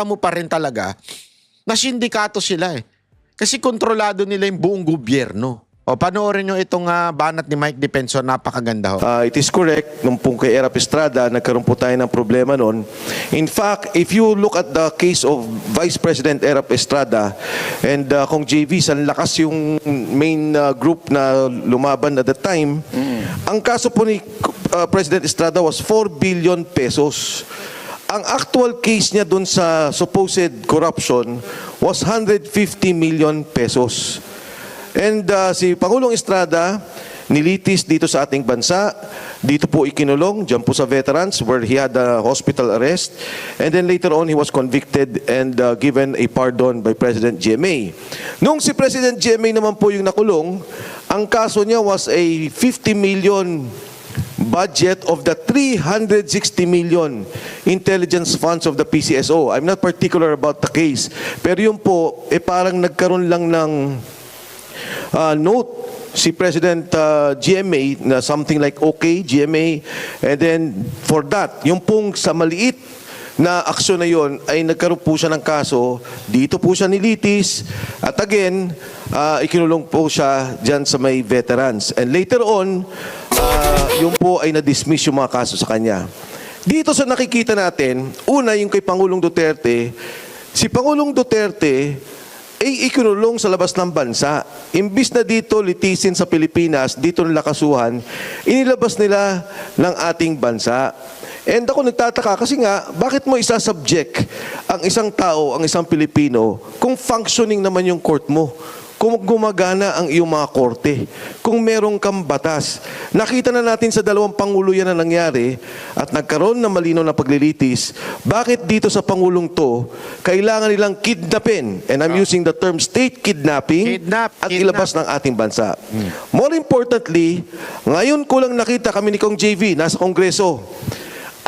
mo pa rin talaga na sindikato sila eh. Kasi kontrolado nila yung buong gobyerno. O, panoorin nyo itong banat ni Mike Defensor, napakaganda ho. It is correct, nung pong kay Erap Estrada, nagkaroon po tayo ng problema noon. In fact, if you look at the case of Vice President Erap Estrada and kung JV, ang lakas yung main group na lumaban at the time, ang kaso po ni President Estrada was 4 billion pesos. Ang actual case niya dun sa supposed corruption was 150 million pesos. And si Pangulong Estrada nilitis dito sa ating bansa. Dito po ikinulong, dyan po sa veterans where he had a hospital arrest. And then later on, he was convicted and given a pardon by President GMA. Nung si President GMA naman po yung nakulong, ang kaso niya was a 50 million budget of the 360 million intelligence funds of the PCSO. I'm not particular about the case. Pero yun po, parang nagkaroon lang ng note si President GMA na something like okay, GMA, and then for that, yung pong sa maliit na aksyon na yon ay nagkaroon po siya ng kaso, dito po siya nilitis, at again, ikinulong po siya dyan sa may veterans. And later on, yung po ay na-dismiss yung mga kaso sa kanya. Dito sa nakikita natin, una yung kay Pangulong Duterte, si Pangulong Duterte ay ikinulong sa labas ng bansa. Imbis na dito litisin sa Pilipinas, dito nila kasuhan, inilabas nila ng ating bansa. And ako nagtataka kasi nga, bakit mo isasubject ang isang tao, ang isang Pilipino, kung functioning naman yung court mo? Kung gumagana ang iyong mga korte, kung merong kang batas. Nakita na natin sa dalawang pangulo yan na nangyari at nagkaroon ng malinaw na paglilitis. Bakit dito sa pangulong to, kailangan nilang kidnapin, and I'm using the term state kidnapping, at ilabas ng ating bansa. More importantly, ngayon ko lang nakita kami ni Kong JV, nasa Kongreso,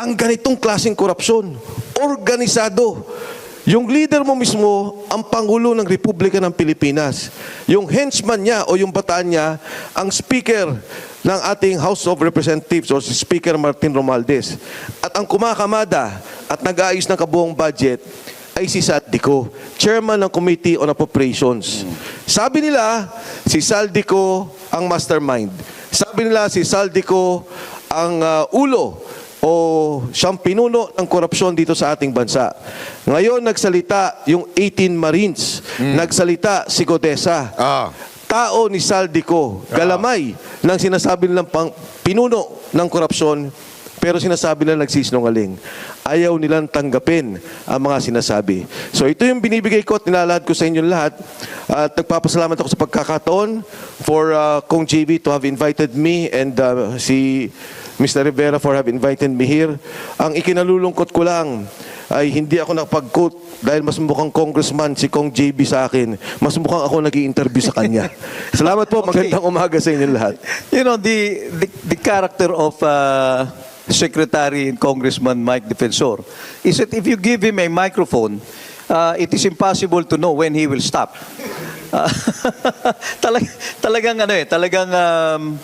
ang ganitong klaseng korupsyon, organisado. Yung leader mo mismo, ang Pangulo ng Republika ng Pilipinas. Yung henchman niya o yung bataan niya, ang speaker ng ating House of Representatives o si Speaker Martin Romualdez. At ang kumakamada at nag-aayos ng kabuong budget ay si Saldico, Chairman ng Committee on Appropriations. Sabi nila, si Saldico ang mastermind. Sabi nila, si Saldico ang ulo o siyang pinuno ng korupsyon dito sa ating bansa. Ngayon, nagsalita yung 18 Marines. Nagsalita si Godesa. Tao ni Saldico. Galamay ng sinasabi nilang pinuno ng korupsyon, pero sinasabi nila nagsisinungaling. Ayaw nilang tanggapin ang mga sinasabi. So ito yung binibigay ko at nilalahad ko sa inyong lahat. At nagpapasalamat ako sa pagkakataon for Kong JV to have invited me and si Mr. Rivera for have invited me here. Ang ikinalulungkot ko lang ay hindi ako nakapag-quote dahil mas mukhang congressman si Kong JB sa akin. Mas mukhang ako nag-i-interview sa kanya. Salamat po. Magandang umaga sa inyo lahat. You know, the character of Secretary and Congressman Mike Defensor is that if you give him a microphone, it is impossible to know when he will stop. Talagang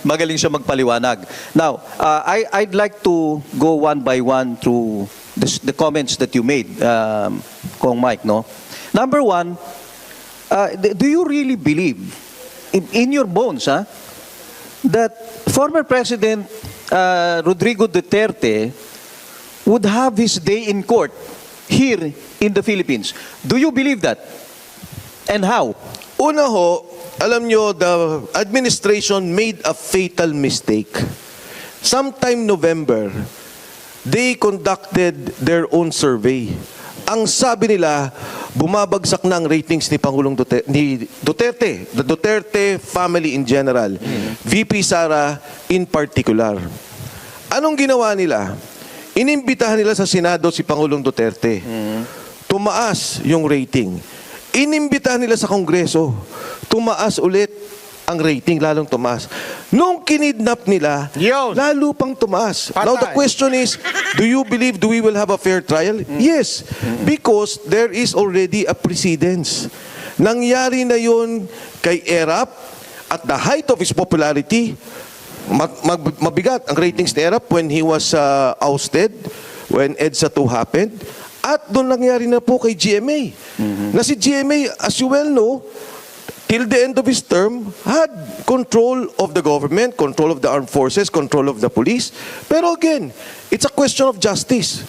magaling siya magpaliwanag. Now, I'd like to go one by one through the comments that you made, Kong Mike, no? Number one, do you really believe in your bones, that former President Rodrigo Duterte would have his day in court here in the Philippines? Do you believe that? And how? Una ho, alam nyo, the administration made a fatal mistake. Sometime November, they conducted their own survey. Ang sabi nila, bumabagsak na ang ratings ni Pangulong Duterte, the Duterte family in general, VP Sara in particular. Anong ginawa nila? Inimbitahan nila sa Senado si Pangulong Duterte. Tumaas yung rating. Inimbitahan nila sa Kongreso. Tumaas ulit ang rating, lalong tumaas. Nung kinidnap nila, lalo pang tumaas. Now the question is, do you believe we will have a fair trial? Yes, because there is already a precedence. Nangyari na yun kay Erap at the height of his popularity. Mabigat ang ratings ni Erap when he was ousted, when EDSA 2 happened. At doon nangyari na po kay GMA. Na si GMA, as you well know, till the end of his term, had control of the government, control of the armed forces, control of the police. Pero again, it's a question of justice.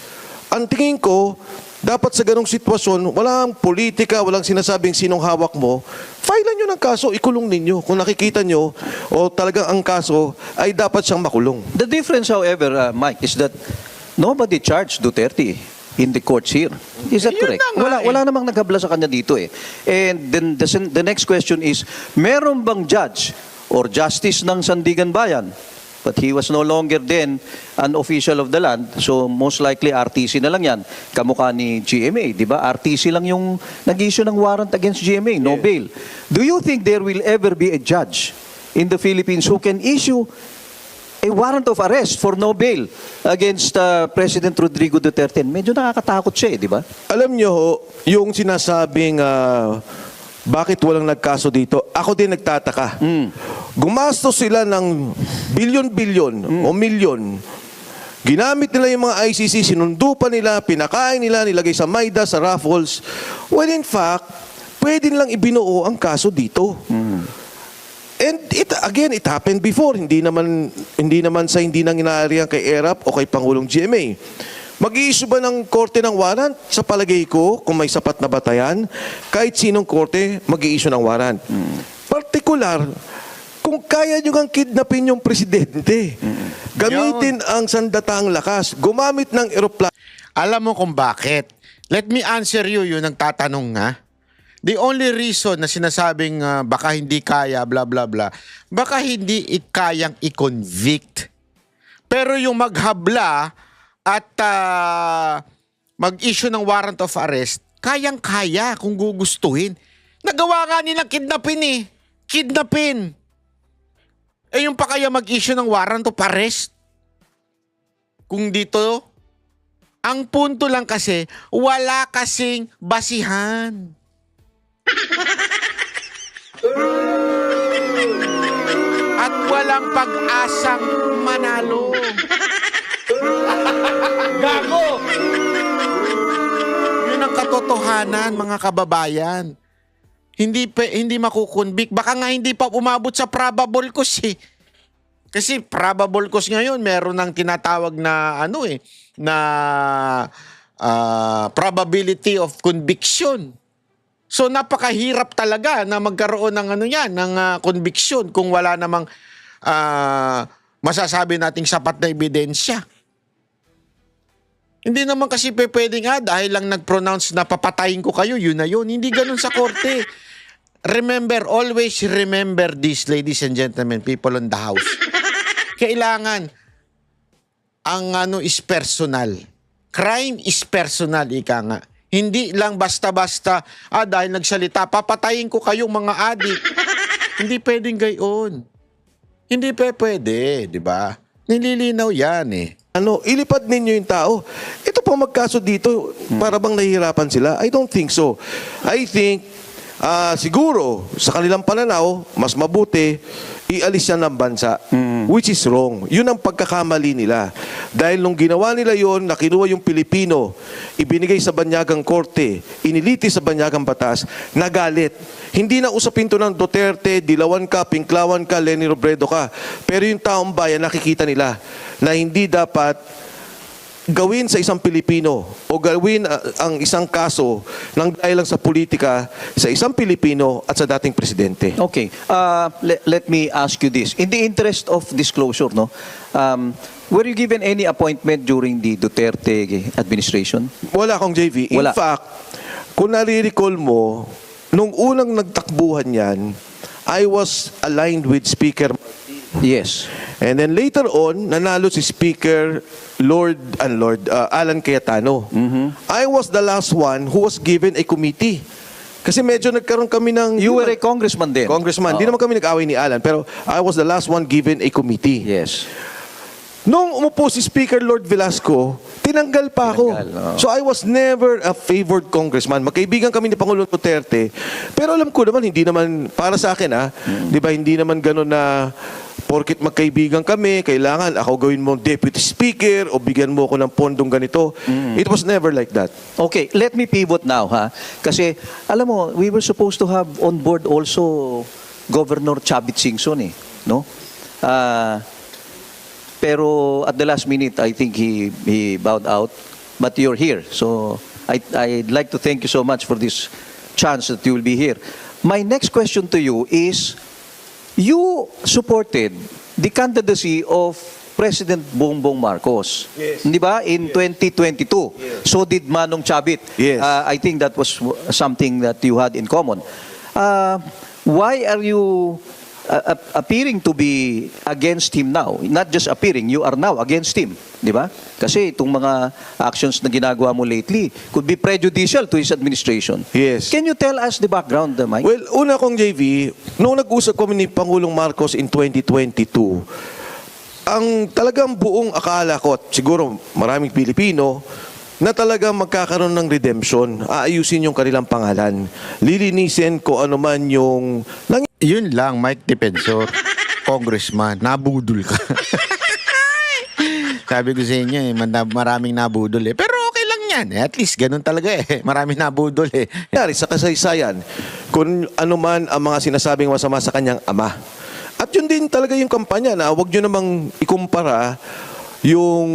Ang tingin ko, dapat sa ganong sitwasyon, walang politika, walang sinasabing sinong hawak mo, filean nyo ng kaso, ikulong ninyo. Kung nakikita nyo, o talagang ang kaso, ay dapat siyang makulong. The difference, however, Mike, is that nobody charged Duterte in the courts here. Is that Yun correct? na nga Wala namang naghabla sa kanya dito eh. And then the next question is, meron bang judge or justice ng Sandigan Bayan? But he was no longer then an official of the land, so most likely RTC na lang yan. Kamukha ni GMA, di ba? RTC lang yung nag-issue ng warrant against GMA, no bail. Do you think there will ever be a judge in the Philippines who can issue a warrant of arrest for no bail against President Rodrigo Duterte? Medyo nakakatakot siya di ba? Alam nyo, ho, yung sinasabing bakit walang nagkaso dito, ako din nagtataka. Gumastos sila ng bilyon-bilyon o milyon. Ginamit nila yung mga ICC, sinundo pa nila, pinakain nila, nilagay sa Maida, sa raffles. Well, in fact, pwede nilang ibinuo ang kaso dito. And it happened before. Hindi naman nangyari kay ERAP o kay Pangulong GMA. Mag-i-issue ba ng korte ng warrant? Sa palagay ko, kung may sapat na batayan, kahit sinong korte, mag-i-issue ng warrant. Partikular, kung kaya nyo kang kidnapin yung presidente, gamitin ang sandataang lakas, gumamit ng eroplano. Alam mo kung bakit? Let me answer you, yun ang tatanong nga. The only reason na sinasabing baka hindi kaya, bla bla bla, baka hindi kayang i-convict. Pero yung maghabla at mag-issue ng warrant of arrest, kayang-kaya kung gugustuhin. Nagawa nga nilang kidnapin eh. Kidnapin. Eh yung pa kaya mag-issue ng warrant of arrest? Kung dito, ang punto lang kasi, wala kasing basihan. At walang pag-asang manalo. Gago! Yun ang katotohanan, mga kababayan. Hindi makukonvict. Baka nga hindi pa umabot sa probable cause eh. Kasi probable cause ngayon, meron ng tinatawag na probability of conviction. So napakahirap talaga na magkaroon ng ng conviction kung wala namang masasabi nating sapat na ebidensya. Hindi naman kasi pwedeng dahil lang nag-pronounce na papatayin ko kayo, yun na yun. Hindi ganun sa korte. Remember, always remember this, ladies and gentlemen, people in the house. Kailangan, ang is personal. Crime is personal, ika nga. Hindi lang basta-basta, dahil nagsalita, papatayin ko kayong mga adik. Hindi pwedeng gayon. Hindi pwede, di ba? Nililinaw yan eh. Ilipad ninyo yung tao. Ito pang magkaso dito, para bang nahihirapan sila? I don't think so. I think, siguro, sa kanilang pananaw, mas mabuti, ialis yan ng bansa. Which is wrong. Yun ang pagkakamali nila. Dahil nung ginawa nila yon, nakinuha yung Pilipino, ibinigay sa banyagang korte, iniliti sa banyagang batas, nagalit. Hindi na usapin to ng Duterte, Dilawan ka, Pinklawan ka, Leni Robredo ka. Pero yung taong bayan, nakikita nila na hindi dapat gawin sa isang Pilipino o gawin ang isang kaso ng dahil lang sa politika sa isang Pilipino at sa dating presidente. Okay. Let me ask you this. In the interest of disclosure, were you given any appointment during the Duterte administration? Wala akong JV. In Wala. fact, kung nare-recall mo, nung unang nagtakbuhan yan, I was aligned with Speaker Yes. and then later on, nanalo si Speaker Lord Alan Cayetano. I was the last one who was given a committee. Kasi medyo nagkaroon kami ng... You were a congressman then? Congressman. Oo. Di naman kami nag-away ni Alan, pero I was the last one given a committee. Yes. Nung umupo si Speaker Lord Velasco, tinanggal pa ako. Tinanggal, oo. So I was never a favored congressman. Magkaibigan kami ni Pangulong Duterte. Pero alam ko naman, hindi naman, para sa akin di ba, hindi naman ganun na porkit magkaibigan kami, kailangan ako gawin mo deputy speaker o bigyan mo ako ng pondong ganito. It was never like that. Okay, let me pivot now, ha? Kasi, alam mo, we were supposed to have on board also Governor Chavit Singson, no? Pero at the last minute, I think he bowed out. But you're here, so I'd like to thank you so much for this chance that you will be here. My next question to you is, you supported the candidacy of President Bongbong Marcos, Yes. di ba, in 2022. So did Manong Chavit. Yes. I think that was something that you had in common. Why are you appearing to be against him now? Not just appearing, you are now against him, di ba? Kasi itong mga actions na ginagawa mo lately could be prejudicial to his administration. Yes. Can you tell us the background, Mike? Well, una kong JV, noong nag-usap kami ni Pangulong Marcos in 2022, ang talagang buong akala ko, at siguro maraming Pilipino, na talagang magkakaroon ng redemption, aayusin yung kanilang pangalan, lilinisin ko ano man yung Yun lang, Mike Defensor, congressman, nabudol ka. Sabi ko sa inyo, maraming nabudol eh. Pero okay lang yan. At least ganun talaga eh. Maraming nabudol eh. nangyari sa kasaysayan kung ano man ang mga sinasabing masama sa kanyang ama. At yun din talaga yung kampanya na huwag nyo namang ikumpara yung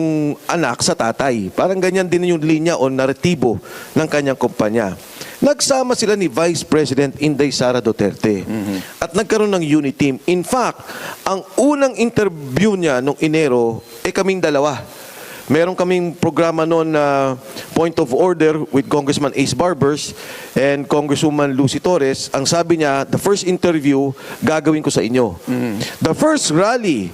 anak sa tatay. Parang ganyan din yung linya o naratibo ng kanyang kumpanya. Nagsama sila ni Vice President Inday Sara Duterte at nagkaroon ng unity team. In fact, ang unang interview niya noong Enero kaming dalawa. Meron kaming programa noon na Point of Order with Congressman Ace Barbers and Congresswoman Lucy Torres. Ang sabi niya, the first interview gagawin ko sa inyo. The first rally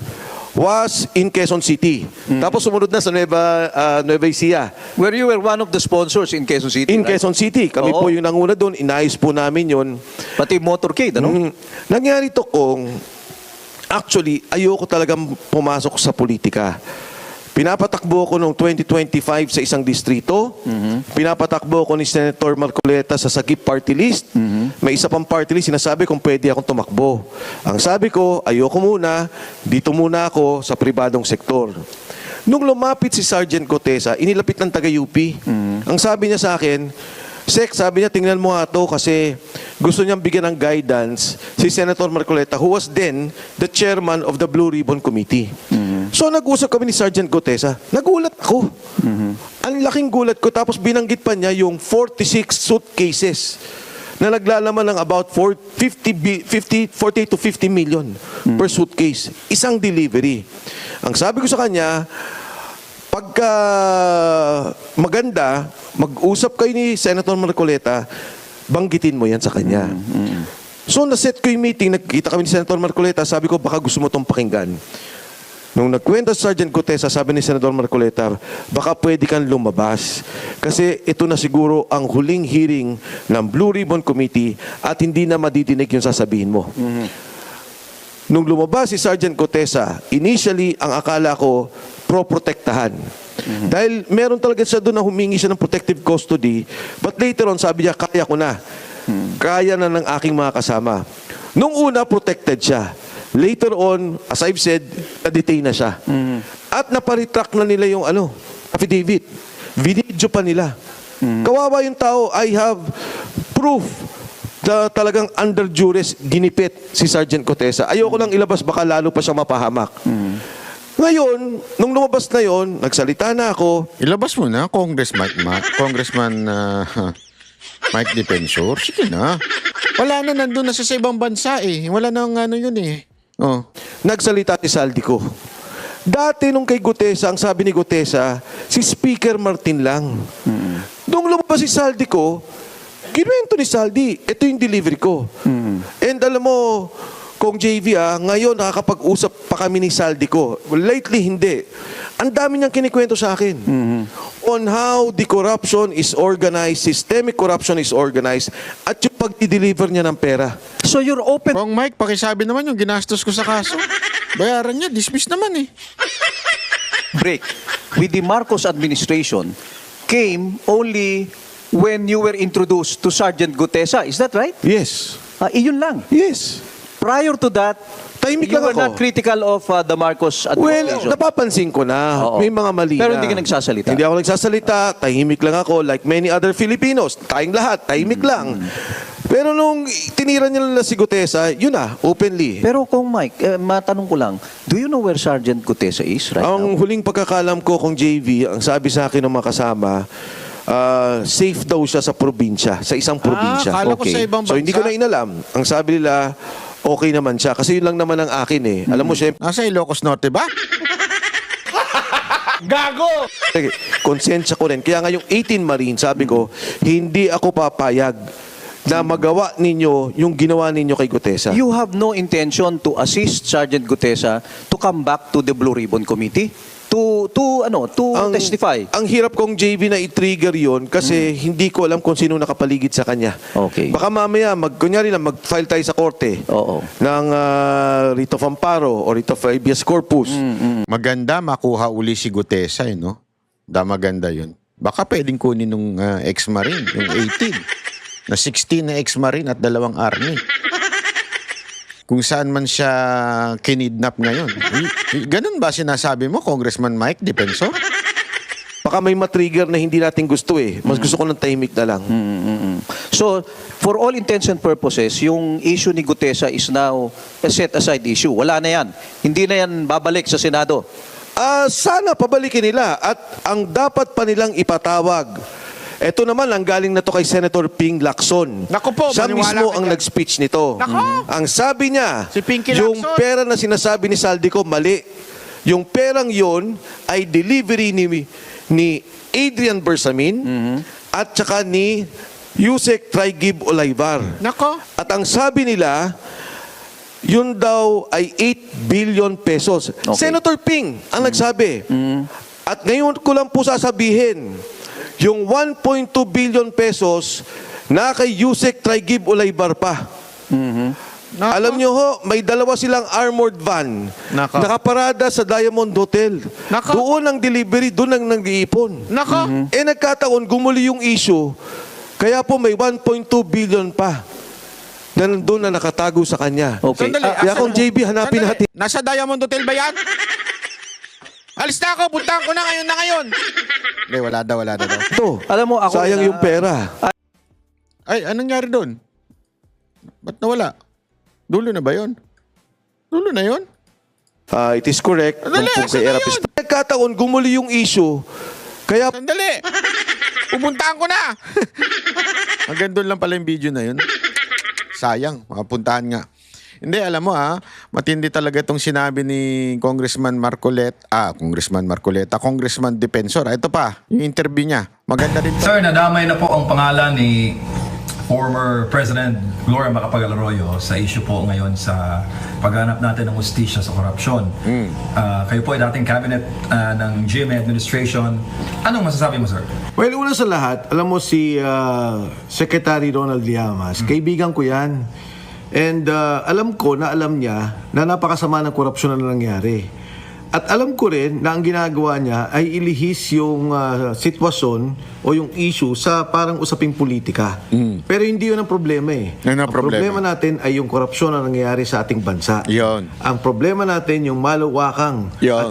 was in Quezon City. Tapos sumunod na sa Nueva Ecija. Where you were one of the sponsors in Quezon City, In right? Quezon City. Kami Oo. po yung nanguna doon. Inayos po namin yun. Pati motorcade, ano? Nangyari to kung actually ayoko talagang pumasok sa politika. Pinapatakbo ko noong 2025 sa isang distrito. Pinapatakbo ko ni Senator Marcoleta sa Sagip Party List. May isa pang party list, sinasabi kung pwede akong tumakbo. Ang sabi ko, ayoko muna, dito muna ako sa pribadong sektor. Nung lumapit si Sergeant Gotesa, inilapit ng taga-UP. Ang sabi niya sa akin, Sek, sabi niya, tingnan mo nga to kasi gusto niyang bigyan ng guidance si Senator Marcoleta, who was then the chairman of the Blue Ribbon Committee. So nag-usap kami ni Sergeant Gotesa. Nagulat ako. Ang laking gulat ko. Tapos binanggit pa niya yung 46 suitcases na naglalaman ng about 40 to 50 million per suitcase. Isang delivery. Ang sabi ko sa kanya, pagka maganda, mag-usap kayo ni Senator Marcoleta, banggitin mo yan sa kanya. So naset ko yung meeting, nagkita kami ni Senator Marcoleta, sabi ko baka gusto mo itong pakinggan. Nung nagkwento si Sergeant Gotesa, sabi ni Senator Marcoleta, baka pwede kang lumabas. Kasi ito na siguro ang huling hearing ng Blue Ribbon Committee at hindi na madidinig yung sasabihin mo. Nung lumabas si Sergeant Gotesa, initially, ang akala ko, pro-protektahan. Dahil meron talaga siya doon na humingi siya ng protective custody, but later on, sabi niya, kaya ko na. Kaya na ng aking mga kasama. Nung una, protected siya. Later on, as I've said, na-detain na siya. At naparitrack na nila yung affidavit. Video pa nila. Kawawa yung tao, I have proof na talagang under duress ginipit si Sergeant Gotesa. Ayoko lang ilabas, baka lalo pa siya mapahamak. Ngayon, nung lumabas na yon, nagsalita na ako. Ilabas mo na, Congressman Mike Defensor. Sige na. Wala na, nandun na sa ibang bansa eh. Wala nang yun eh. Oh. Nagsalita si Saldico. Dati nung kay Gotesa, ang sabi ni Gotesa, si Speaker Martin lang. Nung lumabas si Saldico, kinuwento ni Saldi, ito yung delivery ko. And alam mo, Kong JV, ngayon nakakapag-usap pa kami ni Saldico. Lately, hindi. Ang dami niyang kinikwento sa akin. On how the corruption is organized, systemic corruption is organized, at yung pag-deliver niya ng pera. So you're open. Kong Mike, pakisabi naman yung ginastos ko sa kaso. Bayaran niya, dismiss naman eh. Break with the Marcos administration came only when you were introduced to Sergeant Gotesa. Is that right? Yes. Iyon lang. Yes. prior to that, Tahimik you lang were ako. not critical of the Marcos administration. Well, napapansin ko na. Oo. May mga mali Pero na. hindi ka nagsasalita. Hindi ako nagsasalita. Tahimik lang ako. Like many other Filipinos. Tayong lahat. Tahimik lang. Pero nung tinira niya na si Gutesa, yun na, openly. Pero kung Mike, matanong ko lang, do you know where Sergeant Gutesa is right Ang now? huling pagkakalam ko kung JV, ang sabi sa akin ng mga kasama, safe daw siya sa probinsya, sa isang probinsya. kala ko sa ibang So hindi ko bansa. na inalam. Ang sabi nila, okay naman siya. Kasi yun lang naman ang akin eh. Alam mo, syempre, Nasa Ilocos Norte ba? Gago! konsensya ko rin. Kaya nga yung 18 Marine, sabi ko, hindi ako papayag na magawa ninyo yung ginawa ninyo kay Gutesa. You have no intention to assist Sergeant Gutesa to come back to the Blue Ribbon Committee to testify. Ang hirap kong JV na i-trigger yon kasi hindi ko alam kung sino nakapaligid sa kanya. Okay. Baka mamaya, kunyari lang, mag-file tayo sa korte Oo. ng writ of amparo or writ of habeas corpus. Maganda makuha uli si Gutesa, no? Maganda yun. Baka pwedeng kunin nung ex-marine, yung 18. Na 16 na ex-marine at 2 army. Kung saan man siya kinidnap ngayon. Ganun ba sinasabi mo, Congressman Mike Defensor? Baka may matrigger na hindi natin gusto eh. Mas gusto ko ng tahimik na lang. So, for all intents and purposes, yung issue ni Gutesa is now a set-aside issue. Wala na yan. Hindi na yan babalik sa Senado. Sana pabalikin nila at ang dapat pa nilang ipatawag. Ito naman, ang galing na to kay Senator Ping Lacson. Naku po, Siya maniwala mismo ka ang dyan. nag-speech nito. Naku! Ang sabi niya, Si Pinky yung Lacson. pera na sinasabi ni Saldico, mali. Yung perang yon ay delivery ni Adrian Bersamin at saka ni Yusek Traigib Olayvar. Nako. At ang sabi nila, yun daw ay 8 billion pesos. Okay. Senator Ping ang nagsabi. At ngayon ko lang po sasabihin, yung 1.2 billion pesos na kay Yusek Traigib Olaybar pa. Nako. Alam nyo ho, may 2 silang armored van Nako. nakaparada sa Diamond Hotel. Nako. Doon ang delivery, doon ang nag-iipon. Nako. Nagkataon, gumuli yung issue, kaya po may 1.2 billion pa na nandun na nakatago sa kanya. Okay. Sandali. Kaya kung JB, hanapin Sandali. natin. Nasa Diamond Hotel ba yan? Alis na ako, puntahan ko na ngayon. Hindi, wala daw. Ito, Alam mo, ako sayang yung pera. Ay, anong nangyari doon? Ba't nawala? Dulo na ba yun? Dulo na yun? It is correct. Sandali, Kung kay saan na Erapis. yun? Nagkataon, gumuli yung issue, kaya Sandali! Pupuntahan ko na! Hanggang doon lang pala yung video na yun. Sayang, makapuntahan nga. Hindi, alam mo matindi talaga itong sinabi ni Congressman Marcoleta, Congressman Defensor. Ito pa, yung interview niya. Maganda din to. Sir, nadamay na po ang pangalan ni former President Gloria Macapagal Arroyo sa issue po ngayon sa paghanap natin ng hustisya sa korupsyon. Kayo po ay dating cabinet ng GMA administration. Anong masasabi mo, sir? Well, una sa lahat, alam mo si Secretary Ronald Llamas, kaibigan ko yan. And alam ko na alam niya na napakasama ng korupsyon na nangyari. At alam ko rin na ang ginagawa niya ay ilihis yung sitwasyon o yung issue sa parang usaping politika. Pero hindi yun ang problema eh. Yan ang Ang problema natin ay yung korupsyon na nangyayari sa ating bansa. Yun. Ang problema natin yung malawakang Yun. at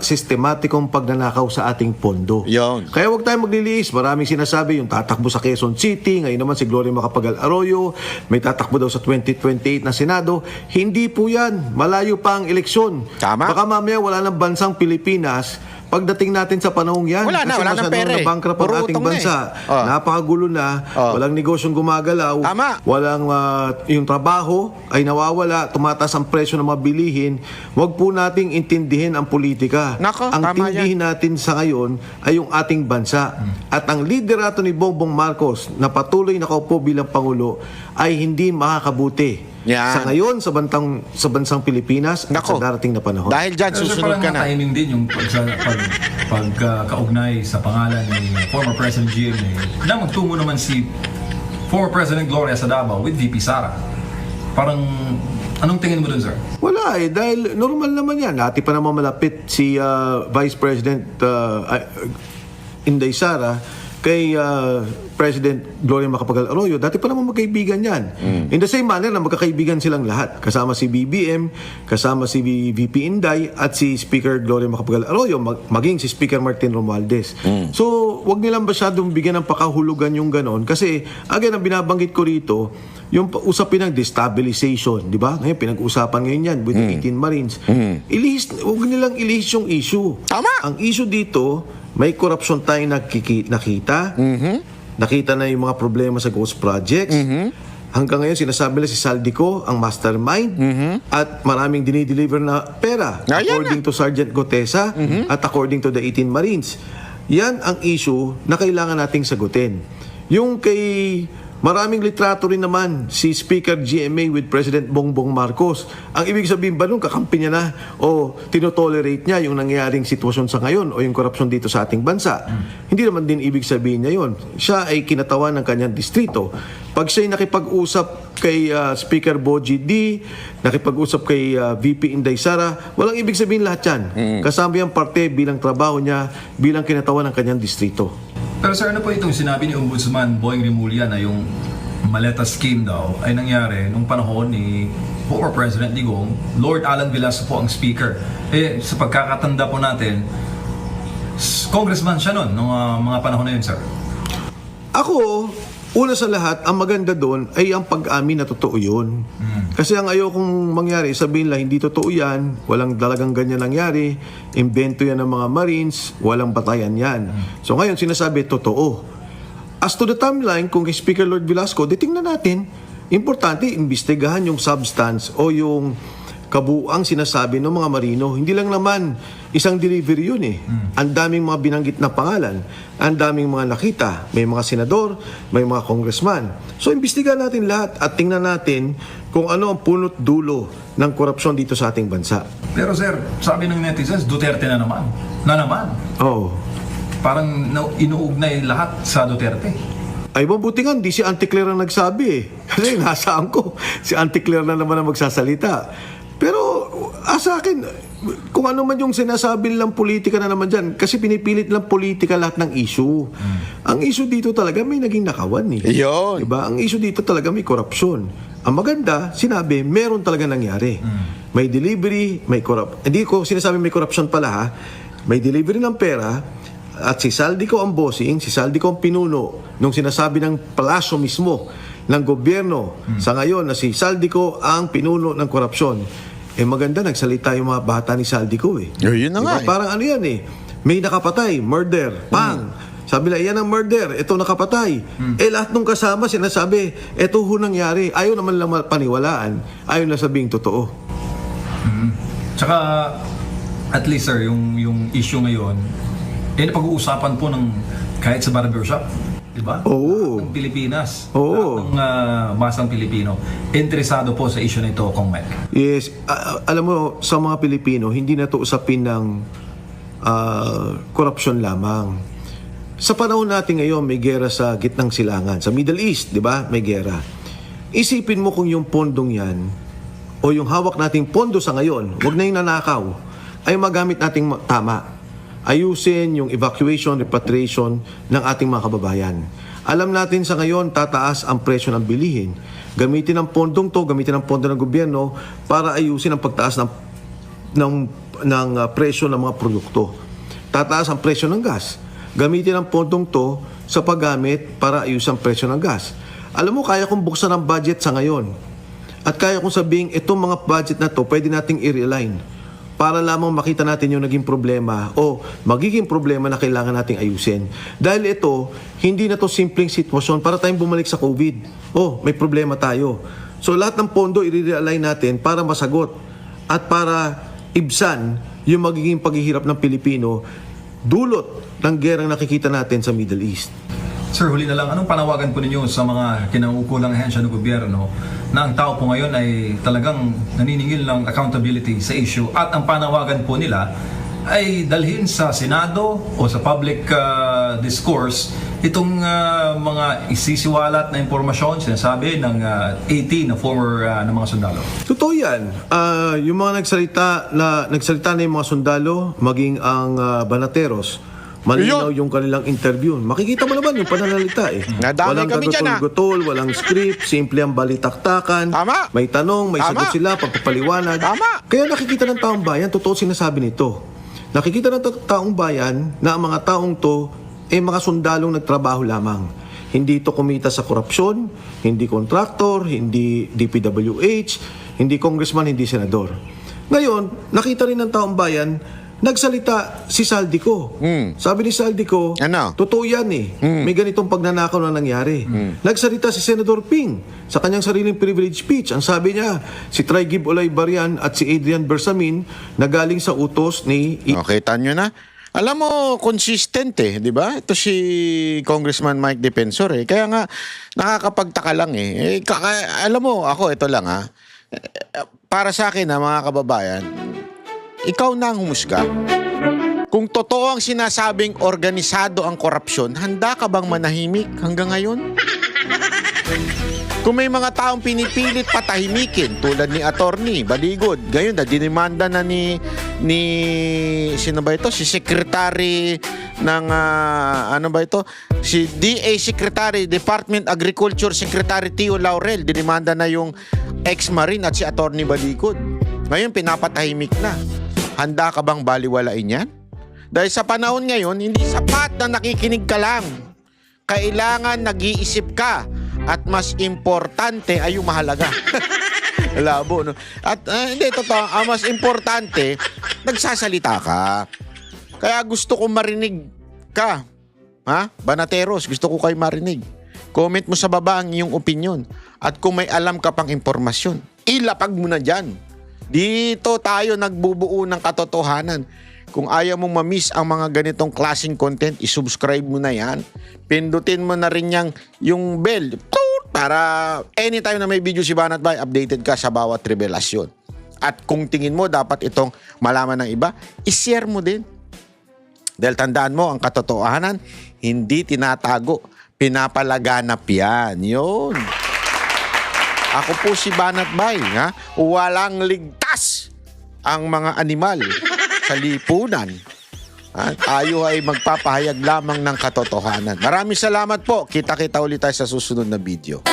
sistematikong pagnanakaw sa ating pondo. Yun. Kaya huwag tayong magliliis. Maraming sinasabi yung tatakbo sa Quezon City. Ngayon naman si Gloria Macapagal Arroyo. May tatakbo daw sa 2028 na Senado. Hindi po yan. Malayo pa ang eleksyon. Tama. Baka mamaya wala ng bansang Pilipinas pagdating natin sa panahong yan. Wala na, Kasi wala nang masyadong pera eh. nabankrupt Puro ang ating utang na bansa. eh. Oh. Napakagulo na. Oh. Walang negosyong gumagalaw. Tama. Walang yung trabaho ay nawawala. Tumataas ang presyo ng mga bilihin. Huwag po nating intindihin ang politika. Nako, ang tama tindihin natin sa ngayon ay yung ating bansa. At ang liderato ni Bongbong Marcos na patuloy nakaupo bilang Pangulo ay hindi makakabuti. Yan. Sa ngayon, sa bansang Pilipinas at Nako. sa darating na panahon. Dahil dyan, Sir, susunod parang ka na. timing din yung pagkaugnay sa pangalan ni former President GMA na magtungo naman si former President Gloria sa Davao with VP Sara. Parang, anong tingin mo dun, sir? Wala eh, dahil normal naman yan. Dati pa naman malapit si Vice President Inday Sara kay President Gloria Macapagal Arroyo, dati pa naman magkaibigan yan. In the same manner na magkakaibigan silang lahat. Kasama si BBM, kasama si VP Inday, at si Speaker Gloria Macapagal Arroyo, maging si Speaker Martin Romualdez. So, wag nilang masyadong bigyan ng pakahulugan yung ganon. Kasi, again, ang binabanggit ko rito, yung usapin ng destabilization, di ba? Ngayon, pinag-usapan ngayon yan with the 18 Marines. Huwag nilang ilihis yung issue. Tama. Ang issue dito, may korupsyon tayong nakita. Nakita na yung mga problema sa ghost projects. Hanggang ngayon, sinasabi na si Saldico ang mastermind at maraming dinideliver na pera according to Sergeant Gotesa at according to the 18 Marines. Yan ang issue na kailangan nating sagutin. Yung kay maraming litrato rin naman si Speaker GMA with President Bongbong Marcos. Ang ibig sabihin ba nun, kakampi niya na o tinotolerate niya yung nangyayaring sitwasyon sa ngayon o yung korupsyon dito sa ating bansa? Hindi naman din ibig sabihin niya yun. Siya ay kinatawan ng kanyang distrito. Pag siya'y nakipag-usap kay Speaker Boji D, nakipag-usap kay VP Inday Sara, walang ibig sabihin lahat yan. Kasama yung parte bilang trabaho niya, bilang kinatawan ng kanyang distrito. Pero sir, ano po itong sinabi ni Ombudsman Boying Rimulya na yung maleta scheme daw ay nangyari nung panahon ni former President Digong, Lord Alan Velasco po ang speaker. Sa pagkakatanda po natin, congressman siya noon nung mga panahon na yun, sir. Ako, una sa lahat, ang maganda doon ay ang pag-amin na totoo yun. Kasi ang ayokong mangyari, sabihin lang, hindi totoo yan, walang talagang ganyan nangyari, invento yan ng mga Marines, walang batayan yan. So ngayon, sinasabi, totoo. As to the timeline, kung kay Speaker Lord Velasco, tingnan natin, importante, imbestigahan yung substance o yung kabuang sinasabi ng mga Marino. Hindi lang naman isang delivery yun eh. Ang daming mga binanggit na pangalan, ang daming mga nakita, may mga senador, may mga congressman. So imbestigahan natin lahat at tingnan natin kung ano ang punot dulo ng korupsyon dito sa ating bansa. Pero sir, sabi ng netizens, Duterte na naman. Na naman. Oo. Parang inuugnay lahat sa Duterte. Ay, mabuti nga, di si Auntie Claire ang nagsabi eh. Kasi nasaan ko, si Auntie Claire na naman ang magsasalita. Pero sa akin, kung ano man yung sinasabi nilang politika na naman dyan, kasi pinipilit lang politika lahat ng issue. Ang issue dito talaga may naging nakawan eh. Yun. Diba? Ang issue dito talaga may korupsyon. Ang maganda, sinabi, meron talaga nangyari. May delivery, may hindi ko sinasabi may korupsyon pala ha. May delivery ng pera at si Saldico ang bossing, si Saldico ang pinuno nung sinasabi ng palasyo mismo ng gobyerno sa ngayon na si Saldico ang pinuno ng korupsyon. Maganda, nagsalita yung mga bata ni Saldico eh. Yun na nga eh. Parang ano yan eh, may nakapatay, murder, pang. Sabi lang, yan ang murder, ito nakapatay. Lahat nung kasama sinasabi, ito ho nangyari. Ayaw naman lang paniwalaan, ayaw na sabing totoo. Tsaka, at least sir, yung issue ngayon, pag-uusapan po ng kahit sa barbershop, di ba? Oo. Ng Pilipinas. Oo. Ng masang Pilipino. Interesado po sa issue na ito, Kong Mike. Yes, alam mo, sa mga Pilipino, hindi na to usapin ng korupsyon lamang. Sa panahon natin ngayon, may gera sa gitnang silangan. Sa Middle East, di ba? May gera. Isipin mo kung yung pondong yan, o yung hawak nating pondo sa ngayon, wag na yung nanakaw, ay magamit nating tama. Ayusin yung evacuation, repatriation ng ating mga kababayan. Alam natin sa ngayon, tataas ang presyo ng bilihin. Gamitin ang pondong to, gamitin ang pondo ng gobyerno para ayusin ang pagtaas ng presyo ng mga produkto. Tataas ang presyo ng gas. Gamitin ang pondong to sa paggamit para ayusin ang presyo ng gas. Alam mo, kaya kong buksan ang budget sa ngayon. At kaya kong sabihin, itong mga budget na to, pwede nating i-realign para lamang makita natin yung naging problema o magiging problema na kailangan nating ayusin. Dahil ito, hindi na to simpleng sitwasyon para tayong bumalik sa COVID. May problema tayo. So lahat ng pondo i-realign natin para masagot at para ibsan yung magiging paghihirap ng Pilipino dulot ng gerang nakikita natin sa Middle East. Sir, huli na lang, anong panawagan po ninyo sa mga kinaukulang ahensya ng gobyerno na ang tao po ngayon ay talagang naniningil ng accountability sa issue at ang panawagan po nila ay dalhin sa Senado o sa public discourse itong mga isisiwalat na impormasyon sinasabi ng 18 na former na mga sundalo? Totoo yan. Yung mga nagsalita na yung mga sundalo, maging ang banateros, Malinaw yung kanilang interview. Makikita mo naman yung pananalita eh. Nadamay Walang kami dyan, ah. kagutol-gutol, walang script, simple ang balitaktakan. Tama. May tanong, may Tama. sagot sila, pagpapaliwanag. Tama. Kaya nakikita ng taong bayan, totoo sinasabi nito. Nakikita ng taong bayan na ang mga taong to mga sundalong nagtrabaho lamang. Hindi to kumita sa korupsyon, hindi kontraktor, hindi DPWH, hindi congressman, hindi senador. Ngayon, nakita rin ng taong bayan, nagsalita si Saldico. Sabi ni Saldico, Ano? totoo yan eh. May ganitong pagnanakaw na nangyari. Nagsalita si Senator Ping sa kanyang sariling privilege speech. Ang sabi niya, si Trigib Olay-Barian at si Adrian Bersamin na galing sa utos ni... Okay, tanyo na. Alam mo, consistent eh, di ba? Ito si Congressman Mike Defensor eh. Kaya nga, nakakapagtaka lang eh. Alam mo, ako, ito lang ha. Para sa akin ha, mga kababayan, ikaw na ang humusga. Kung totoo ang sinasabing organisado ang korupsyon, handa ka bang manahimik hanggang ngayon? Kung may mga taong pinipilit patahimikin tulad ni Attorney Baligod, gayon na dinimanda na ni sino ba ito? Si Secretary ng ano ba ito? Si DA Secretary, Department Agriculture Secretary Tio Laurel, dinimanda na yung ex-marine at si Attorney Baligod. Ngayon pinapatahimik na. Handa ka bang baliwalain yan? Dahil sa panahon ngayon, hindi sapat na nakikinig ka lang. Kailangan nag-iisip ka. At mas importante ay yung mahalaga. Labo, no? At hindi, totoo. Ang mas importante, nagsasalita ka. Kaya gusto ko marinig ka. Ha? Banateros, gusto ko kayo marinig. Comment mo sa baba ang iyong opinion. At kung may alam ka pang impormasyon, ilapag mo na dyan. Dito tayo nagbubuo ng katotohanan. Kung ayaw mong ma-miss ang mga ganitong klaseng content, isubscribe mo na yan. Pindutin mo na rin yung bell para anytime na may video si Banat Bay, updated ka sa bawat revelasyon. At kung tingin mo dapat itong malaman ng iba, ishare mo din. Dahil tandaan mo, ang katotohanan, hindi tinatago, pinapalaganap yan. Yun. Ako po si Banat Bay, ha? Walang ligtas ang mga animal sa lipunan. Tayo ay magpapahayag lamang ng katotohanan. Maraming salamat po. Kita-kita ulit tayo sa susunod na video.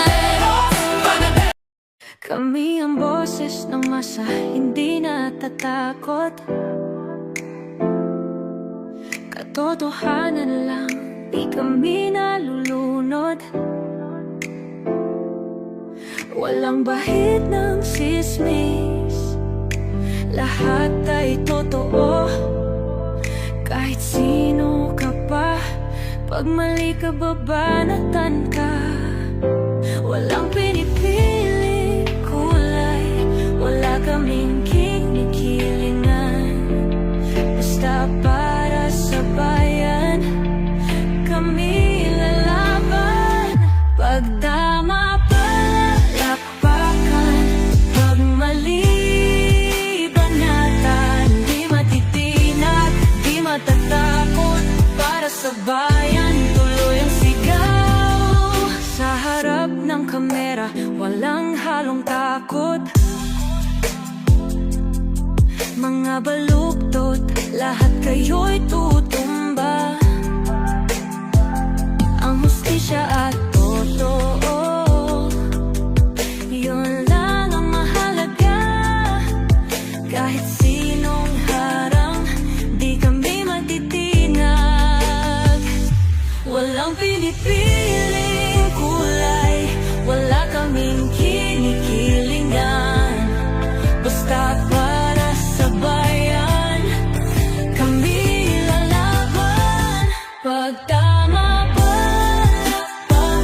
Kami ang boses ng masa, hindi natatakot. Katotohanan lang, di kami nalulunod. Walang bahid ng sismis, lahat ay totoo. Kahit sino ka pa, pag mali ka babanatan ka. Walang pinipili kulay, wala kaming kinikilingan. Basta para sa bayan, kami lalaban. Pag tama palapakan, pag mali banatan. Di matitinag, di matatakot, para sa bayan tuloy ang sigaw. Sa harap ng kamera, walang halong takot. Mga baluktot, lahat kayo'y tutumba. Ang hustisya at totoo, yun lang ang mahalaga. Kahit sinong harang, di kami matitinag. Walang pinipiling kulay, wala kaming kinikilingan. Basta para sa bayan, kami lalaban. Pag tama palapakan,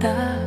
kita.